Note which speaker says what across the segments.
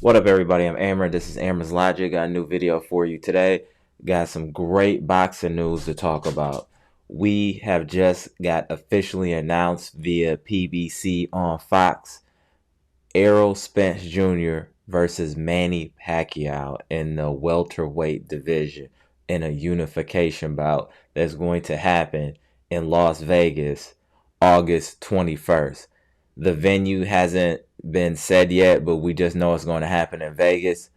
Speaker 1: What up, everybody? I'm Amara. This is Amara's Logic. Got a new video for you today. Got some great boxing news to talk about. We have just got officially announced via PBC on Fox. Spence Jr versus Manny Pacquiao in the welterweight division in a unification bout that's going to happen in Las Vegas, August 21st. The venue hasn't been said yet, but we just know it's going to happen in Vegas.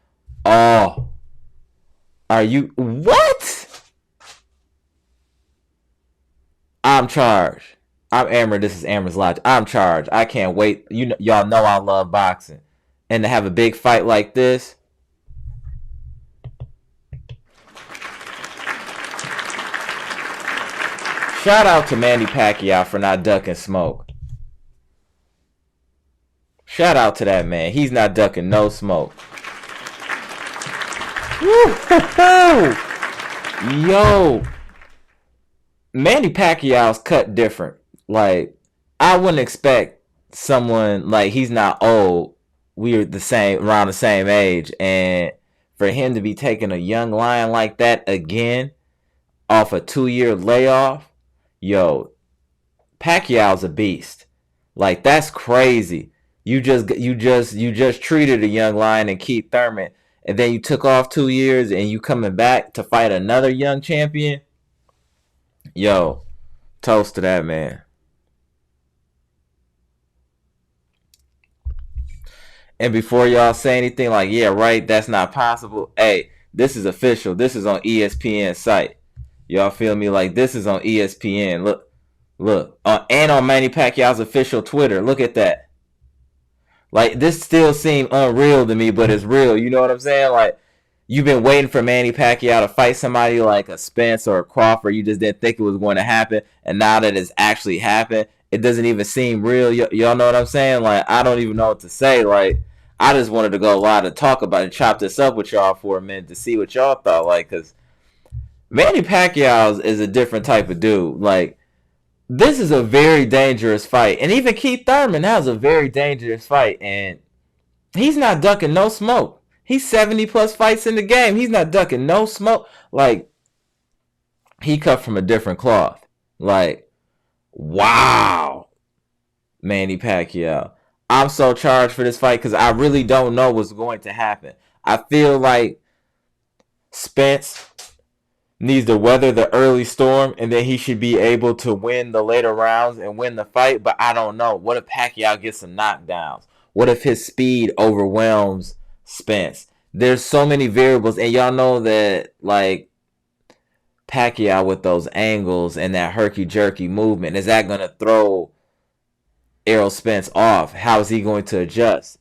Speaker 1: Oh, are you what? I'm charged. I'm Amber. This is Amber's Logic. I'm charged. I can't wait. Y'all know I love boxing, and to have a big fight like this. Shout out to Manny Pacquiao for not ducking smoke. Shout out to that man. He's not ducking no smoke. Woo-hoo-hoo! Yo, Manny Pacquiao's cut different. Like, I wouldn't expect someone like, he's not old. We're around the same age, and for him to be taking a young lion like that again off a 2-year layoff, yo, Pacquiao's a beast. Like, that's crazy. You just treated a young lion and Keith Thurman, and then you took off 2 years and you coming back to fight another young champion. Yo, toast to that man. And before y'all say anything like, yeah, right, that's not possible. Hey, this is official. This is on ESPN site. Y'all feel me? Like, this is on ESPN. Look. And on Manny Pacquiao's official Twitter. Look at that. Like, this still seems unreal to me, but it's real. You know what I'm saying? Like, you've been waiting for Manny Pacquiao to fight somebody like a Spence or a Crawford. You just didn't think it was going to happen. And now that it's actually happened, it doesn't even seem real. Y'all know what I'm saying? Like, I don't even know what to say. Like, I just wanted to go live and talk about it, chop this up with y'all for a minute to see what y'all thought. Like, because Manny Pacquiao is a different type of dude. Like, this is a very dangerous fight. And even Keith Thurman, that was a very dangerous fight. And he's not ducking no smoke. He's 70 plus fights in the game. He's not ducking no smoke. Like, he cut from a different cloth. Like, wow. Manny Pacquiao. I'm so charged for this fight because I really don't know what's going to happen. I feel like Spence needs to weather the early storm, and then he should be able to win the later rounds and win the fight. But I don't know. What if Pacquiao gets some knockdowns? What if his speed overwhelms Spence? There's so many variables, and y'all know that, like, Pacquiao with those angles and that herky-jerky movement, is that going to throw Errol Spence off? How is he going to adjust?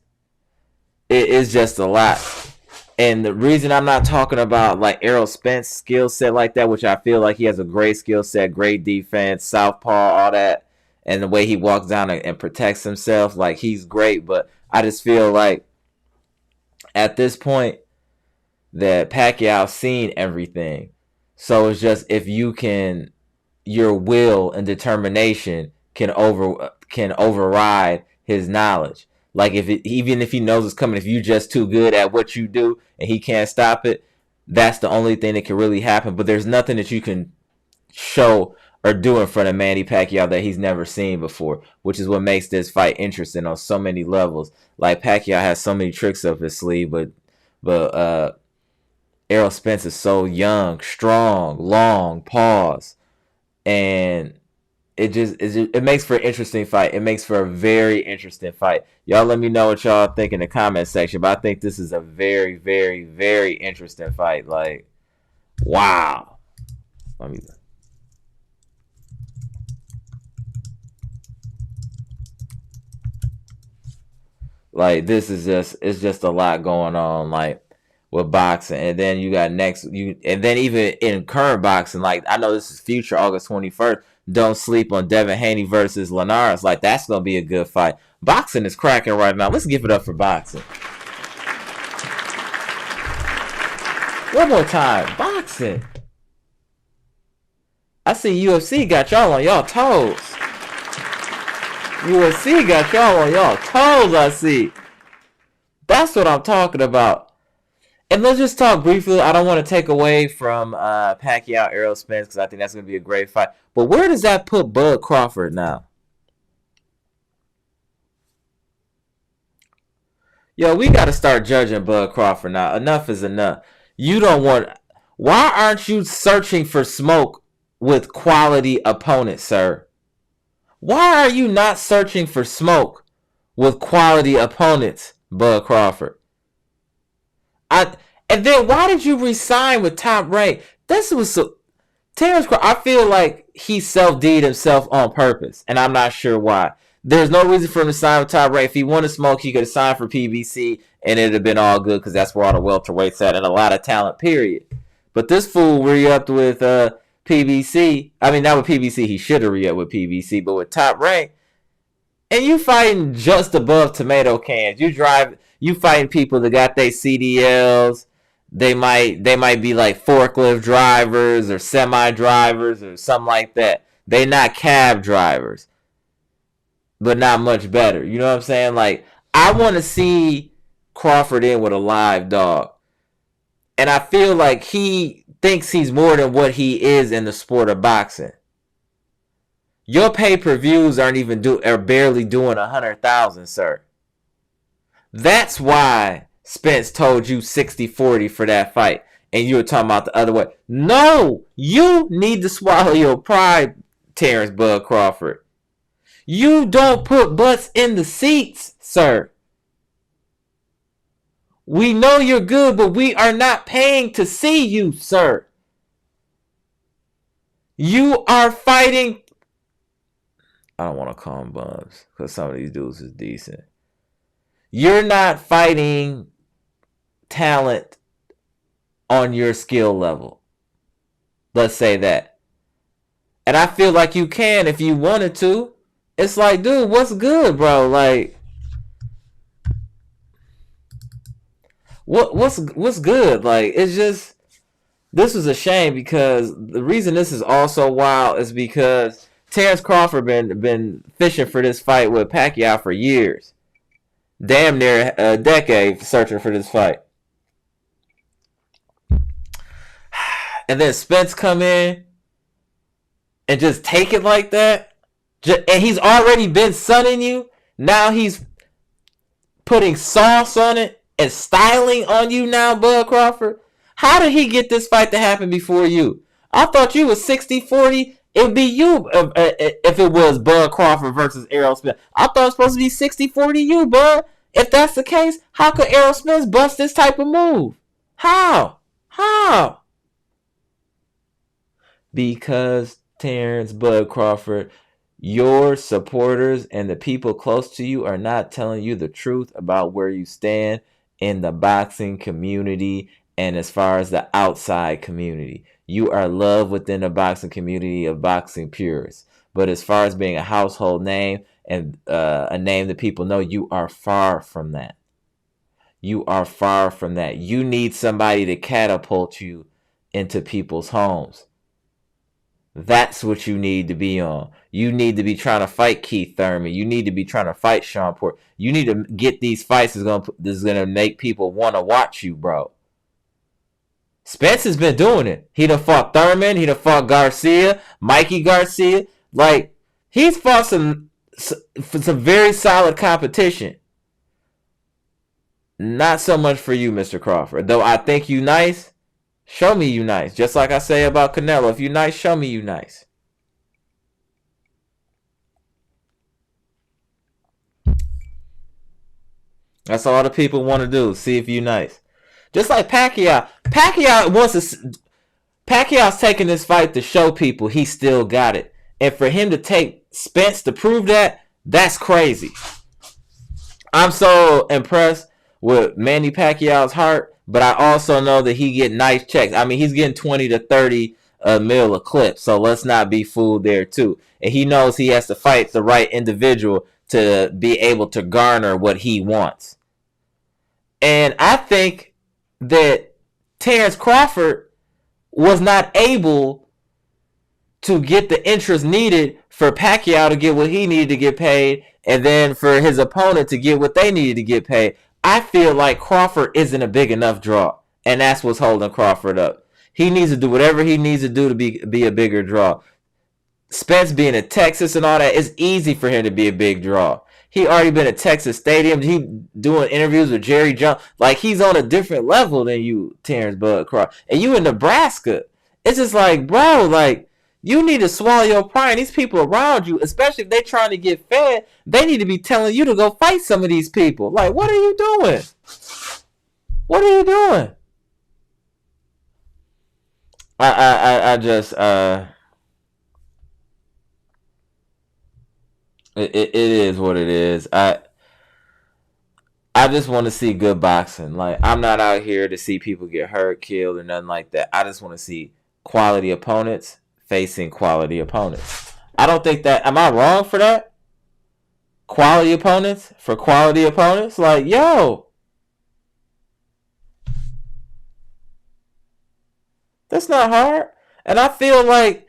Speaker 1: It is just a lot. And the reason I'm not talking about like Errol Spence skill set like that, which I feel like he has a great skill set, great defense, southpaw, all that, and the way he walks down and protects himself, like, he's great. But I just feel like at this point that Pacquiao's seen everything. So it's just, if you can, your will and determination can override his knowledge. Like, even if he knows it's coming, if you're just too good at what you do and he can't stop it, that's the only thing that can really happen. But there's nothing that you can show or do in front of Manny Pacquiao that he's never seen before, which is what makes this fight interesting on so many levels. Like, Pacquiao has so many tricks up his sleeve, but Errol Spence is so young, strong, long, pause, and it makes for an interesting fight. It makes for a very interesting fight. Y'all let me know what y'all think in the comment section. But I think this is a very, very, very interesting fight. Like, wow. Let me. Like, this is it's just a lot going on, like, with boxing. And then you got and then even in current boxing, like, I know this is future August 21st. Don't sleep on Devin Haney versus Linares. Like, that's going to be a good fight. Boxing is cracking right now. Let's give it up for boxing. One more time. Boxing. I see UFC got y'all on y'all toes. UFC got y'all on y'all toes, I see. That's what I'm talking about. And let's just talk briefly. I don't want to take away from Pacquiao, Errol Spence, because I think that's going to be a great fight. But where does that put Bud Crawford now? Yo, we got to start judging Bud Crawford now. Enough is enough. You don't want... Why aren't you searching for smoke with quality opponents, sir? Why are you not searching for smoke with quality opponents, Bud Crawford? And then why did you resign with Top Rank? This was so... Terrence Crawford, I feel like he self-D'd himself on purpose, and I'm not sure why. There's no reason for him to sign with Top Rank. If he wanted to smoke, he could have signed for PBC, and it would have been all good because that's where all the welterweights at and a lot of talent, period. But this fool re-upped with PBC. I mean, not with PBC. He should have re-upped with PBC, but with Top Rank. And you fighting just above tomato cans. You fighting people that got their CDLs. They might be like forklift drivers or semi drivers or something like that. They not cab drivers, but not much better. You know what I'm saying? Like, I want to see Crawford in with a live dog. And I feel like he thinks he's more than what he is in the sport of boxing. Your pay-per-views are barely doing 100,000, sir. That's why Spence told you 60-40 for that fight, and you were talking about the other way. No, you need to swallow your pride, Terrence Bud Crawford. You don't put butts in the seats, sir. We know you're good, but we are not paying to see you, sir. You are fighting... I don't want to call them bums, because some of these dudes is decent. You're not fighting talent on your skill level. Let's say that. And I feel like you can if you wanted to. It's like, dude, what's good, bro? Like, what's good? Like, it's just, this was a shame because the reason this is also wild is because Terrence Crawford been fishing for this fight with Pacquiao for years. Damn near a decade searching for this fight. And then Spence come in and just take it like that. And he's already been sunning you. Now he's putting sauce on it and styling on you now, Bud Crawford. How did he get this fight to happen before you? I thought you was 60-40. It'd be you if it was Bud Crawford versus Errol Spence. I thought it was supposed to be 60-40 you, Bud. If that's the case, how could Errol Spence bust this type of move? How? Because, Terrence Bud Crawford, your supporters and the people close to you are not telling you the truth about where you stand in the boxing community and as far as the outside community. You are loved within the boxing community of boxing purists. But as far as being a household name and a name that people know, you are far from that. You are far from that. You need somebody to catapult you into people's homes. That's what you need to be on. You need to be trying to fight Keith Thurman. You need to be trying to fight Sean Porter. You need to get these fights that's gonna make people want to watch you, bro. Spence has been doing it. He done fought Thurman. He done fought Garcia, Mikey Garcia. Like, he's fought some very solid competition. Not so much for you, Mr. Crawford. Though I think you nice. Show me you nice. Just like I say about Canelo. If you nice, show me you nice. That's all the people want to do. See if you nice. Just like Pacquiao. Pacquiao's taking this fight to show people he still got it. And for him to take Spence to prove that, that's crazy. I'm so impressed with Manny Pacquiao's heart. But I also know that he get nice checks. I mean, he's getting 20 to 30 mil a clip. So let's not be fooled there too. And he knows he has to fight the right individual to be able to garner what he wants. And I think that Terrence Crawford was not able to get the interest needed for Pacquiao to get what he needed to get paid, and then for his opponent to get what they needed to get paid. I feel like Crawford isn't a big enough draw, and that's what's holding Crawford up. He needs to do whatever he needs to do to be a bigger draw. Spence being in Texas and all that, it's easy for him to be a big draw. He already been at Texas Stadium. He doing interviews with Jerry Jones. Like, he's on a different level than you, Terrence Bud Crawford. And you in Nebraska. It's just like, bro, like, you need to swallow your pride. These people around you, especially if they trying to get fed, they need to be telling you to go fight some of these people. Like, what are you doing? What are you doing? I just it is what it is. I just want to see good boxing. Like, I'm not out here to see people get hurt, killed, or nothing like that. I just want to see quality opponents facing quality opponents. I don't think that. Am I wrong for that? Quality opponents for quality opponents? Like, yo, that's not hard. And I feel like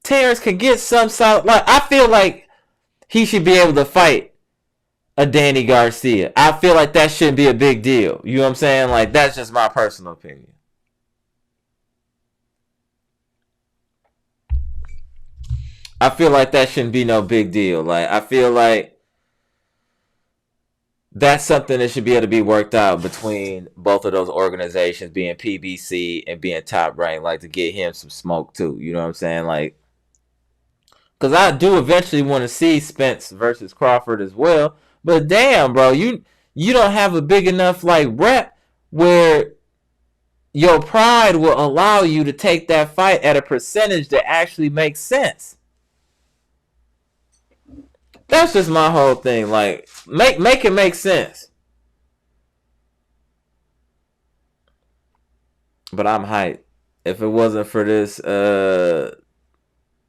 Speaker 1: Terrence can get some solid. Like, I feel like he should be able to fight a Danny Garcia. I feel like that shouldn't be a big deal. You know what I'm saying? Like, that's just my personal opinion. I feel like that shouldn't be no big deal. Like, I feel like that's something that should be able to be worked out between both of those organizations, being PBC and being Top Rank, like, to get him some smoke too. You know what I'm saying? Like, because I do eventually want to see Spence versus Crawford as well. But damn, bro, you don't have a big enough, like, rep where your pride will allow you to take that fight at a percentage that actually makes sense. That's just my whole thing. Like, make it make sense. But I'm hyped. If it wasn't for this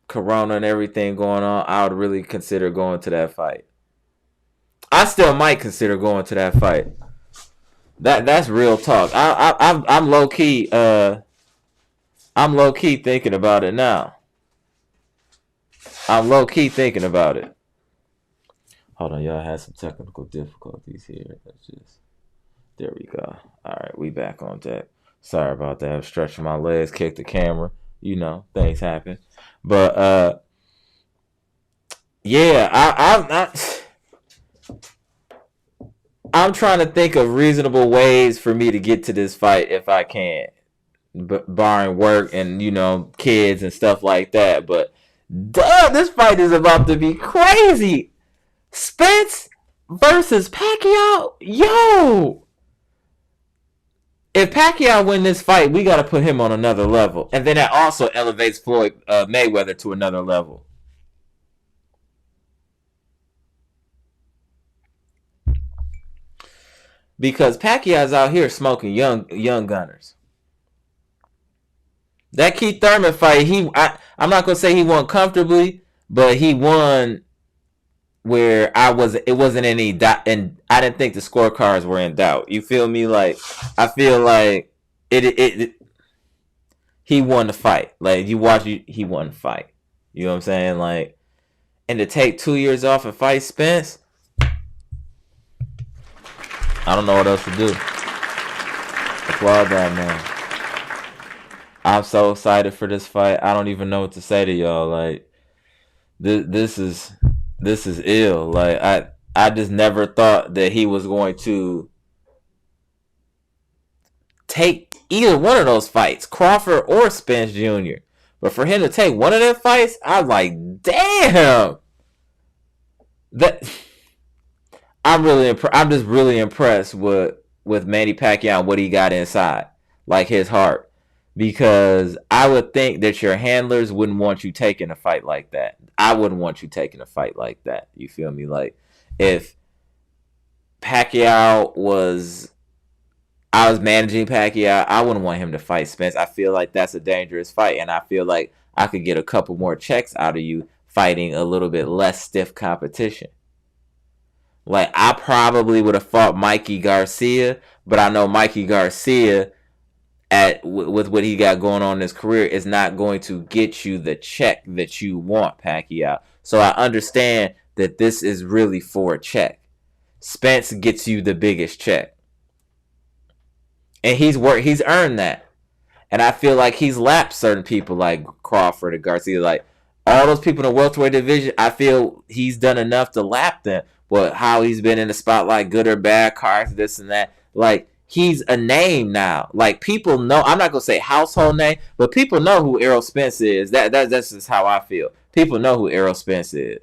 Speaker 1: Corona and everything going on, I would really consider going to that fight. I still might consider going to that fight. That's real talk. I'm low key. I'm low key thinking about it now. I'm low key thinking about it. Hold on, y'all had some technical difficulties here. There we go. All right, we back on deck. Sorry about that. I'm stretching my legs, kicked the camera. You know, things happen. But yeah, I'm trying to think of reasonable ways for me to get to this fight if I can, barring work and, you know, kids and stuff like that. But duh, this fight is about to be crazy. Spence versus Pacquiao, yo. If Pacquiao win this fight, we got to put him on another level. And then that also elevates Floyd Mayweather to another level. Because Pacquiao's out here smoking young gunners. That Keith Thurman fight, I'm not going to say he won comfortably, but he won where it wasn't any doubt, and I didn't think the scorecards were in doubt. You feel me? Like, I feel like he won the fight. Like, you watch, he won the fight. You know what I'm saying? Like, and to take 2 years off and fight Spence, I don't know what else to do. Applaud that, man. I'm so excited for this fight. I don't even know what to say to y'all. Like, this is ill. Like, I just never thought that he was going to take either one of those fights, Crawford or Spence Jr. But for him to take one of them fights, I was like, damn. I'm just really impressed with Manny Pacquiao and what he got inside, like his heart. Because I would think that your handlers wouldn't want you taking a fight like that. I wouldn't want you taking a fight like that. You feel me? Like, if I was managing Pacquiao, I wouldn't want him to fight Spence. I feel like that's a dangerous fight, and I feel like I could get a couple more checks out of you fighting a little bit less stiff competition. Like, I probably would have fought Mikey Garcia, but I know Mikey Garcia, with what he got going on in his career, is not going to get you the check that you want, Pacquiao. So I understand that this is really for a check. Spence gets you the biggest check. and he's earned that. And I feel like he's lapped certain people like Crawford and Garcia. Like all those people in the welterweight division, I feel he's done enough to lap them. But how he's been in the spotlight, good or bad, cards, this and that. Like he's a name now. Like people know. I'm not gonna say household name, but people know who Errol Spence is. That's just how I feel. People know who Errol Spence is.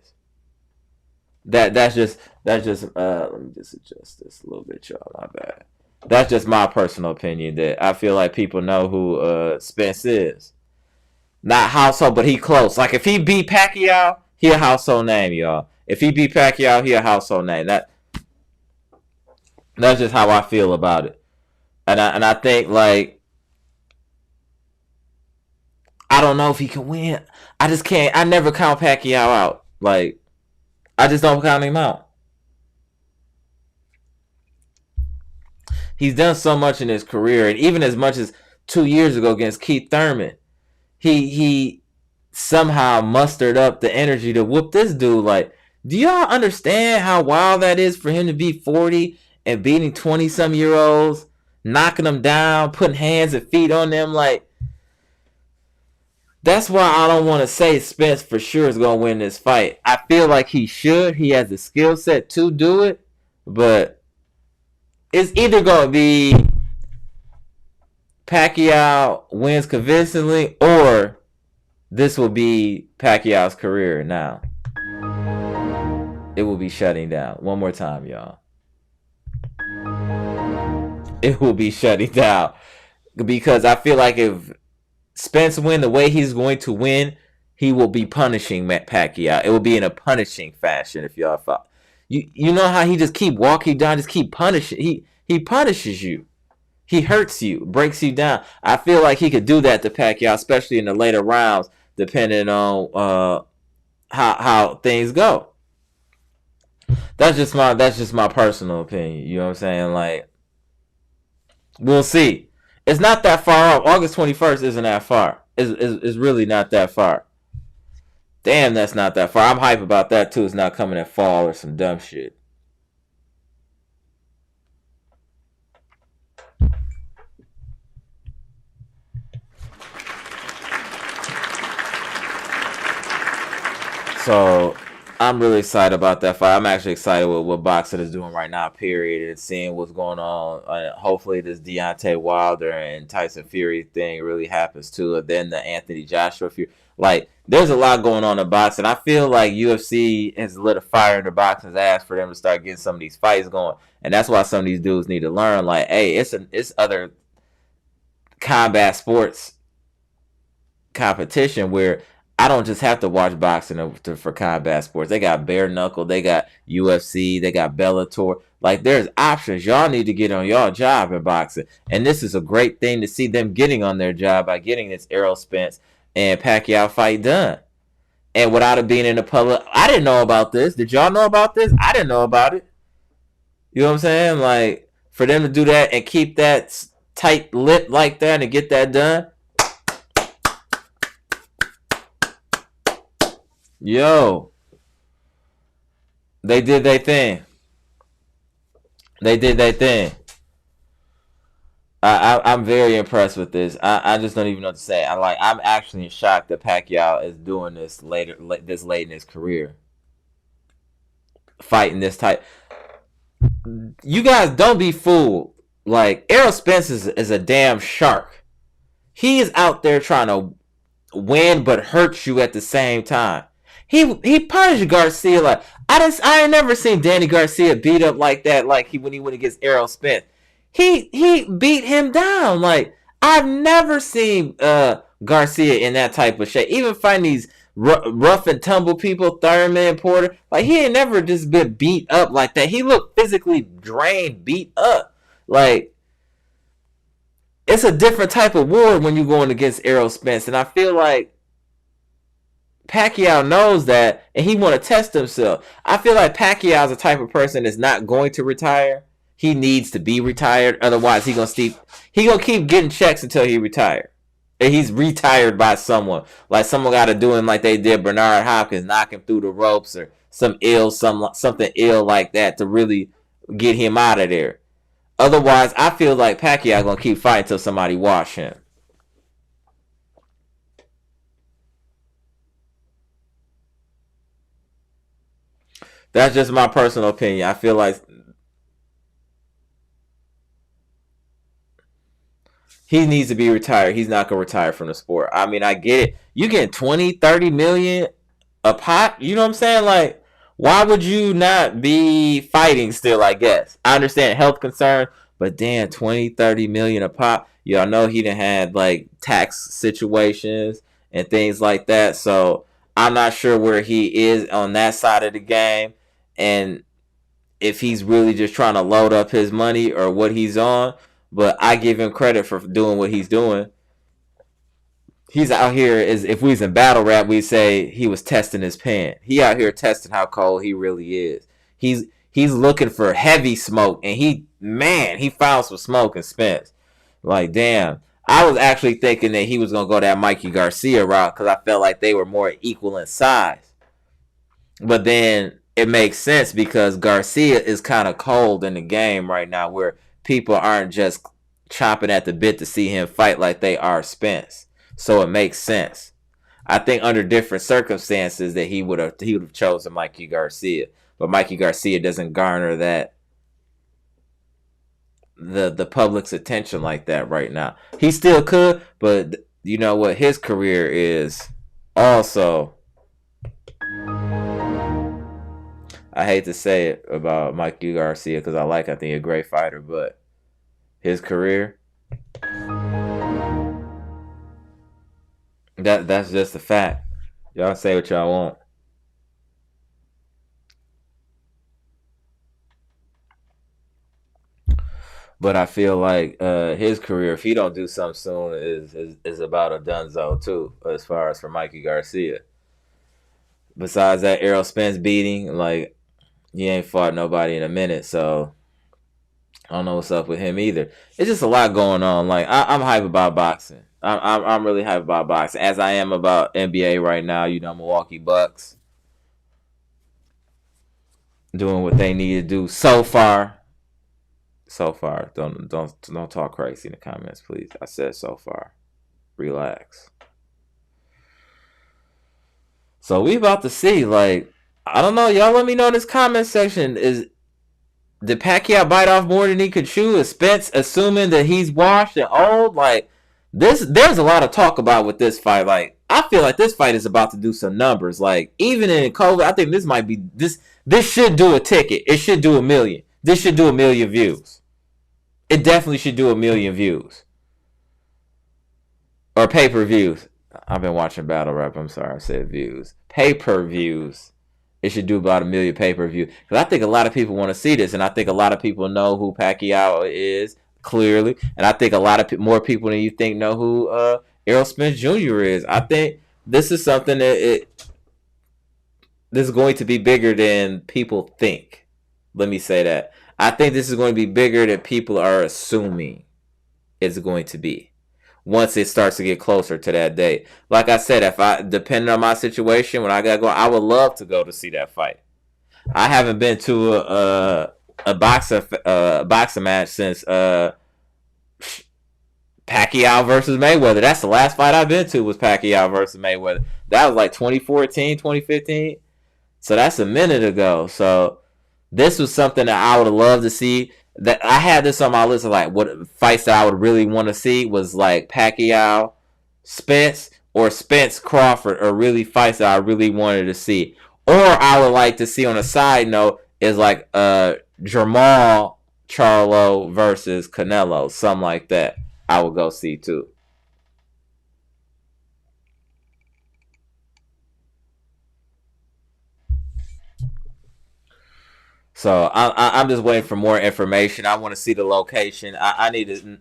Speaker 1: That's just let me just adjust this a little bit, y'all. My bad. That's just my personal opinion. That I feel like people know who Spence is. Not household, but he close. Like if he beat Pacquiao, he a household name, y'all. If he beat Pacquiao, he a household name. That's just how I feel about it. And I think like I don't know if he can win. I just can't. I never count Pacquiao out. Like I just don't count him out. He's done so much in his career, and even as much as 2 years ago against Keith Thurman, he somehow mustered up the energy to whoop this dude. Like, do y'all understand how wild that is for him to be 40 and beating 20-some-year-olds, knocking them down, putting hands and feet on them? Like, that's why I don't want to say Spence for sure is going to win this fight. I feel like he should. He has the skill set to do it, but it's either going to be Pacquiao wins convincingly, or this will be Pacquiao's career now. It will be shutting down. One more time, y'all. It will be shutting down. Because I feel like if Spence win the way he's going to win, he will be punishing Pacquiao. It will be in a punishing fashion if y'all thought. You know how he just keep walking down, just keep punishing. He punishes you. He hurts you, breaks you down. I feel like he could do that to Pacquiao, especially in the later rounds, depending on how things go. That's just my personal opinion. You know what I'm saying? Like, we'll see. It's not that far off. August 21st isn't that far. It's really not that far. Damn, that's not that far. I'm hype about that too. It's not coming at fall or some dumb shit. So I'm really excited about that fight. I'm actually excited with what boxing is doing right now, period, and seeing what's going on. Hopefully this Deontay Wilder and Tyson Fury thing really happens too. And then the Anthony Joshua Fury. Like, there's a lot going on in boxing. I feel like UFC has lit a fire in the boxing's ass for them to start getting some of these fights going. And that's why some of these dudes need to learn, like, hey, it's other combat sports competition where I don't just have to watch boxing for combat sports. They got bare knuckle, they got UFC, they got Bellator. Like, there's options. Y'all need to get on y'all job in boxing. And this is a great thing to see them getting on their job by getting this Errol Spence and Pacquiao fight done. And without it being in the public, I didn't know about this. Did y'all know about this? I didn't know about it. You know what I'm saying? Like, for them to do that and keep that tight lip like that and get that done. Yo, they did their thing. They did their thing. I'm very impressed with this. I just don't even know what to say. I'm actually shocked that Pacquiao is doing this this late in his career, fighting this type. You guys don't be fooled. Like, Errol Spence is a damn shark. He is out there trying to win but hurt you at the same time. He punished Garcia like I ain't never seen Danny Garcia beat up like that. Like when he went against Errol Spence, he beat him down. Like, I've never seen Garcia in that type of shape. Even fighting these rough and tumble people, Thurman, Porter, like, he ain't never just been beat up like that. He looked physically drained, beat up. Like, it's a different type of war when you're going against Errol Spence, and I feel like Pacquiao knows that, and he want to test himself. I feel like Pacquiao's the type of person that's not going to retire. He needs to be retired, otherwise he gonna keep getting checks until he retires. And he's retired by someone. Like, someone got to do him like they did Bernard Hopkins, knock him through the ropes, or something ill like that to really get him out of there. Otherwise, I feel like Pacquiao gonna keep fighting until somebody wash him. That's just my personal opinion. I feel like he needs to be retired. He's not gonna retire from the sport. I mean, I get it. You get 20, 30 million a pop. You know what I'm saying? Like, why would you not be fighting still? I guess I understand health concerns, but damn, 20, 30 million a pop. Y'all know he done had like tax situations and things like that. So I'm not sure where he is on that side of the game, and if he's really just trying to load up his money or what he's on. But I give him credit for doing what he's doing. He's out here, as if we was in battle rap, we say he was testing his pan. He out here testing how cold he really is. He's looking for heavy smoke, and he found some smoke in Spence. Like, damn. I was actually thinking that he was gonna go that Mikey Garcia route because I felt like they were more equal in size. But then it makes sense because Garcia is kind of cold in the game right now, where people aren't just chomping at the bit to see him fight like they are Spence. So it makes sense. I think under different circumstances that he would have chosen Mikey Garcia, but Mikey Garcia doesn't garner that the public's attention like that right now. He still could, but you know what? His career is also. I hate to say it about Mikey Garcia because I think he's a great fighter, but his career, that's just a fact. Y'all say what y'all want. But I feel like his career, if he don't do something soon, is about a donezo too, as far as for Mikey Garcia. Besides that Errol Spence beating, like, he ain't fought nobody in a minute, so I don't know what's up with him either. It's just a lot going on. Like, I'm hype about boxing. I'm really hype about boxing, as I am about NBA right now. You know, Milwaukee Bucks doing what they need to do so far. So far, don't talk crazy in the comments, please. I said so far. Relax. So we about to see, like, I don't know. Y'all let me know in this comment section. Did Pacquiao bite off more than he could chew? Is Spence assuming that he's washed and old? Like, there's a lot of talk about with this fight. Like, I feel like this fight is about to do some numbers. Like, even in COVID, I think this might be this should do a ticket. It should do 1 million. This should do 1 million views. It definitely should do 1 million views. Or pay-per-views. I've been watching battle rap. I'm sorry, I said views. Pay-per-views. It should do about 1 million pay-per-view. Because I think a lot of people want to see this. And I think a lot of people know who Pacquiao is, clearly. And I think a lot of more people than you think know who Errol Spence Jr. is. I think this is something that this is going to be bigger than people think. Let me say that. I think this is going to be bigger than people are assuming it's going to be. Once it starts to get closer to that date. Like I said, depending on my situation, when I gotta go, I would love to go to see that fight. I haven't been to a boxing match since Pacquiao versus Mayweather. That's the last fight I've been to was Pacquiao versus Mayweather. That was like 2014, 2015. So that's a minute ago. So this was something that I would have loved to see. That I had this on my list of like what fights that I would really want to see was like Pacquiao, Spence, or Spence Crawford, or really fights that I really wanted to see. Or I would like to see on a side note is like Jamal Charlo versus Canelo, something like that. I would go see too. So I'm just waiting for more information. I want to see the location. I need to,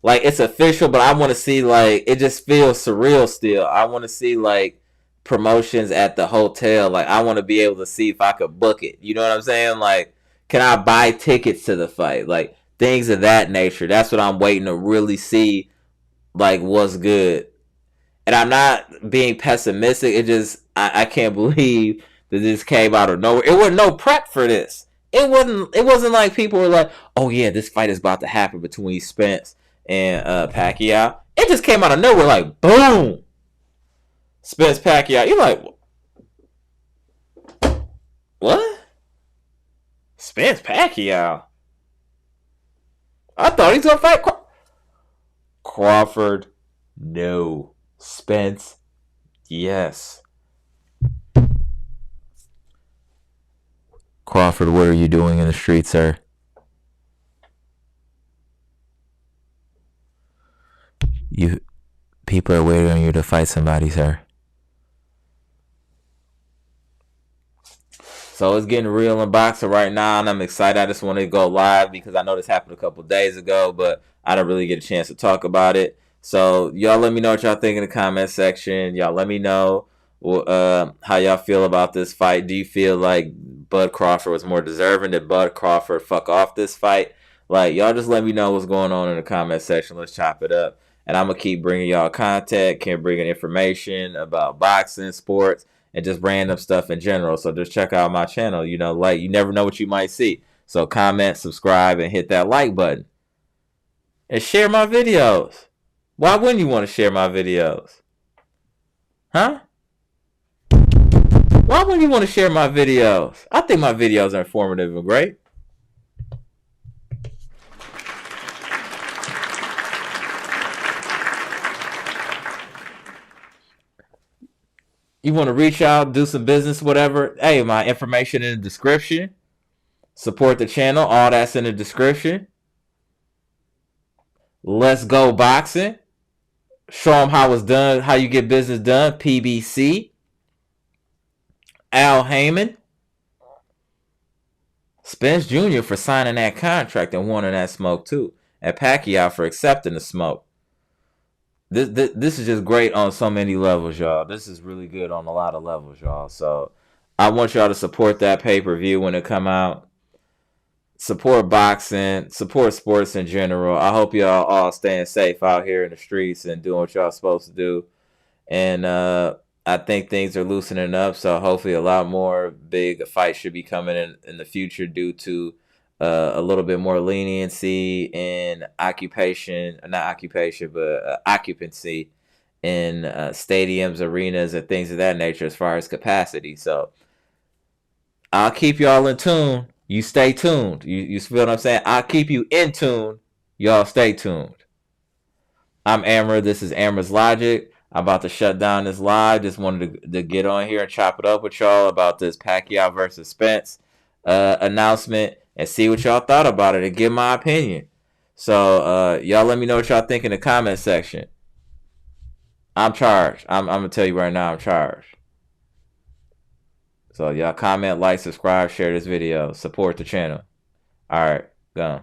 Speaker 1: like, it's official, but I want to see, like, it just feels surreal still. I want to see, like, promotions at the hotel. Like, I want to be able to see if I could book it. You know what I'm saying? Like, can I buy tickets to the fight? Like, things of that nature. That's what I'm waiting to really see, like, what's good. And I'm not being pessimistic. It just, I can't believe that this came out of nowhere. It wasn't no prep for this. It wasn't like people were like, oh yeah, this fight is about to happen between Spence and Pacquiao. It just came out of nowhere, like boom, Spence Pacquiao. You're like, what? Spence Pacquiao? I thought he's gonna fight Crawford. No. Spence. Yes. Crawford, what are you doing in the street, sir? People are waiting on you to fight somebody, sir. So it's getting real in boxing right now, and I'm excited. I just want to go live because I know this happened a couple days ago, but I don't really get a chance to talk about it. So y'all let me know what y'all think in the comment section. Y'all let me know how y'all feel about this fight. Do you feel like Bud Crawford was more deserving? Did Bud Crawford fuck off this fight? Like, y'all just let me know what's going on in the comment section. Let's chop it up. And I'm going to keep bringing y'all content, keep bringing information about boxing, sports, and just random stuff in general. So just check out my channel. You know, like, you never know what you might see. So comment, subscribe, and hit that like button. And share my videos. Why wouldn't you want to share my videos? Huh? Why wouldn't you want to share my videos? I think my videos are informative and great. You want to reach out, do some business, whatever. Hey, my information in the description. Support the channel. All that's in the description. Let's go boxing. Show them how it's done, how you get business done. PBC. Al Heyman. Spence Jr. for signing that contract and wanting that smoke too. And Pacquiao for accepting the smoke. This is just great on so many levels, y'all. This is really good on a lot of levels, y'all. So I want y'all to support that pay-per-view when it come out. Support boxing, support sports in general. I hope y'all all staying safe out here in the streets and doing what y'all supposed to do. And I think things are loosening up, so hopefully a lot more big fights should be coming in the future due to a little bit more leniency in occupancy in stadiums, arenas, and things of that nature as far as capacity. So I'll keep y'all in tune. You stay tuned. You feel what I'm saying? I'll keep you in tune. Y'all stay tuned. I'm Amara. This is Amara's Logic. I'm about to shut down this live. Just wanted to get on here and chop it up with y'all about this Pacquiao versus Spence announcement and see what y'all thought about it and give my opinion. So y'all let me know what y'all think in the comment section. I'm charged. I'm going to tell you right now, I'm charged. So y'all comment, like, subscribe, share this video. Support the channel. All right, gone.